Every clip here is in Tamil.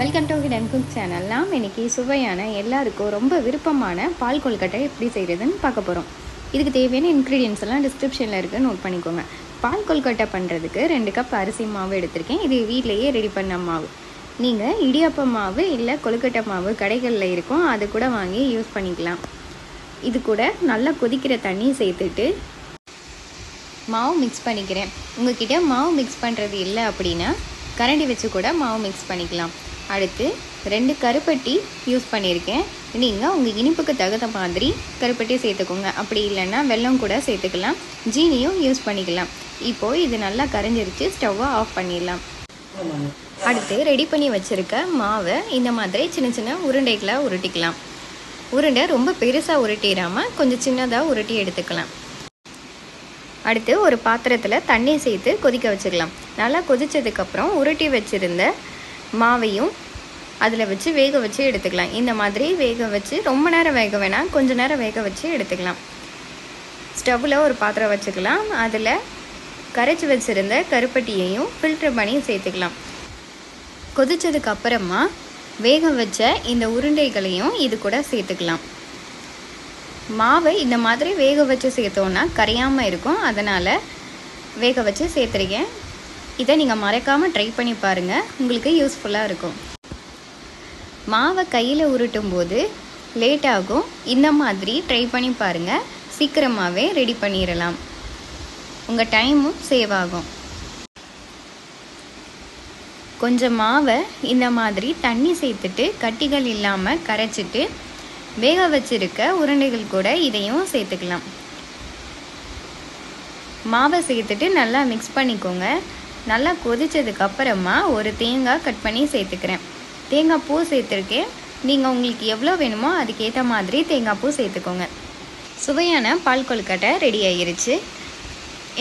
Welcome to hidden cook channel. நாம் இன்றைக்கி சுவையான எல்லாருக்கும் ரொம்ப விருப்பமான பால் கொழுக்கட்டை எப்படி செய்கிறதுன்னு பார்க்க போகிறோம். இதுக்கு தேவையான இன்க்ரீடியன்ஸ் எல்லாம் டிஸ்கிரிப்ஷனில் இருக்குது, நோட் பண்ணிக்கோங்க. பால் கொழுக்கட்டை பண்ணுறதுக்கு 2 கப் அரிசி மாவு எடுத்திருக்கேன். இது வீட்டிலையே ரெடி பண்ண மாவு. நீங்கள் இடியாப்ப மாவு இல்லை கொழுக்கட்டை மாவு கடைகளில் இருக்கும், அது கூட வாங்கி யூஸ் பண்ணிக்கலாம். இது கூட நல்லா கொதிக்கிற தண்ணி சேர்த்துட்டு மாவு மிக்ஸ் பண்ணிக்கிறேன். உங்கள்கிட்ட மாவு மிக்ஸ் பண்ணுறது இல்லை அப்படின்னா கரண்டி வச்சு கூட மாவு மிக்ஸ் பண்ணிக்கலாம். அடுத்து 2 கருப்பட்டி யூஸ் பண்ணியிருக்கேன். நீங்கள் உங்கள் இனிப்புக்கு தகுந்த மாதிரி கருப்பட்டி சேர்த்துக்கோங்க. அப்படி இல்லைன்னா வெல்லம் கூட சேர்த்துக்கலாம், ஜீனியும் யூஸ் பண்ணிக்கலாம். இப்போது இது நல்லா கரைஞ்சிருச்சு, ஸ்டவ்வை ஆஃப் பண்ணிடலாம். அடுத்து ரெடி பண்ணி வச்சுருக்க மாவை இந்த மாதிரி சின்ன சின்ன உருண்டைகளாக உருட்டிக்கலாம். உருண்டை ரொம்ப பெருசாக உருட்டிடாமல் கொஞ்சம் சின்னதாக உருட்டி எடுத்துக்கலாம். அடுத்து ஒரு பாத்திரத்தில் தண்ணி சேர்த்து கொதிக்க வச்சுக்கலாம். நல்லா கொதித்ததுக்கப்புறம் உருட்டி வச்சுருந்த மாவையும் அதில் வச்சு வேக வச்சு எடுத்துக்கலாம். இந்த மாதிரி வேக வச்சு ரொம்ப நேரம் வேக வேணாம், கொஞ்சம் நேரம் வேக வச்சு எடுத்துக்கலாம். ஸ்டவ்வில் ஒரு பாத்திரம் வச்சுக்கலாம். அதில் கரைச்சி வச்சுருந்த கருப்பட்டியையும் ஃபில்டர் பண்ணி சேர்த்துக்கலாம். கொதித்ததுக்கப்புறமா வேக வச்ச இந்த உருண்டைகளையும் இது கூட சேர்த்துக்கலாம். மாவை இந்த மாதிரி வேக வச்சு சேர்த்தோன்னா கரையாமல் இருக்கும், அதனால் வேக வச்சு சேர்த்துருக்கேன். இதை நீங்கள் மறக்காமல் ட்ரை பண்ணி பாருங்கள், உங்களுக்கு யூஸ்ஃபுல்லாக இருக்கும். மாவை கையில் உருட்டும் போது லேட் ஆகும், இந்த மாதிரி ட்ரை பண்ணி பாருங்கள், சீக்கிரமாகவே ரெடி பண்ணிடலாம். உங்கள் டைமும் சேவ் ஆகும். கொஞ்சம் மாவை இந்த மாதிரி தண்ணி சேர்த்துட்டு கட்டிகள் இல்லாமல் கரைச்சிட்டு வேக வச்சிருக்க உருண்டைகள் கூட இதையும் சேர்த்துக்கலாம். மாவை சேர்த்துட்டு நல்லா மிக்ஸ் பண்ணிக்கோங்க. நல்லா கொதித்ததுக்கப்புறமா ஒரு தேங்காய் கட் பண்ணி சேர்த்துக்கிறேன். தேங்காய் பூ சேர்த்துருக்கேன். நீங்கள் உங்களுக்கு எவ்வளோ வேணுமோ அதுக்கேற்ற மாதிரி தேங்காய் பூ சேர்த்துக்கோங்க. சுவையான பால் கொழுக்கட்டை ரெடி ஆகிருச்சு.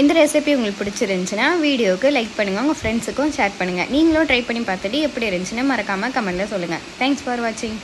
இந்த ரெசிபி உங்களுக்கு பிடிச்சிருந்துச்சுன்னா வீடியோவுக்கு லைக் பண்ணுங்கள், உங்கள் ஃப்ரெண்ட்ஸுக்கும் ஷேர் பண்ணுங்கள். நீங்களும் ட்ரை பண்ணி பார்த்துட்டு எப்படி இருந்துச்சுன்னு மறக்காமல் கமெண்ட்டில் சொல்லுங்கள். தேங்க்ஸ் ஃபார் வாட்சிங்.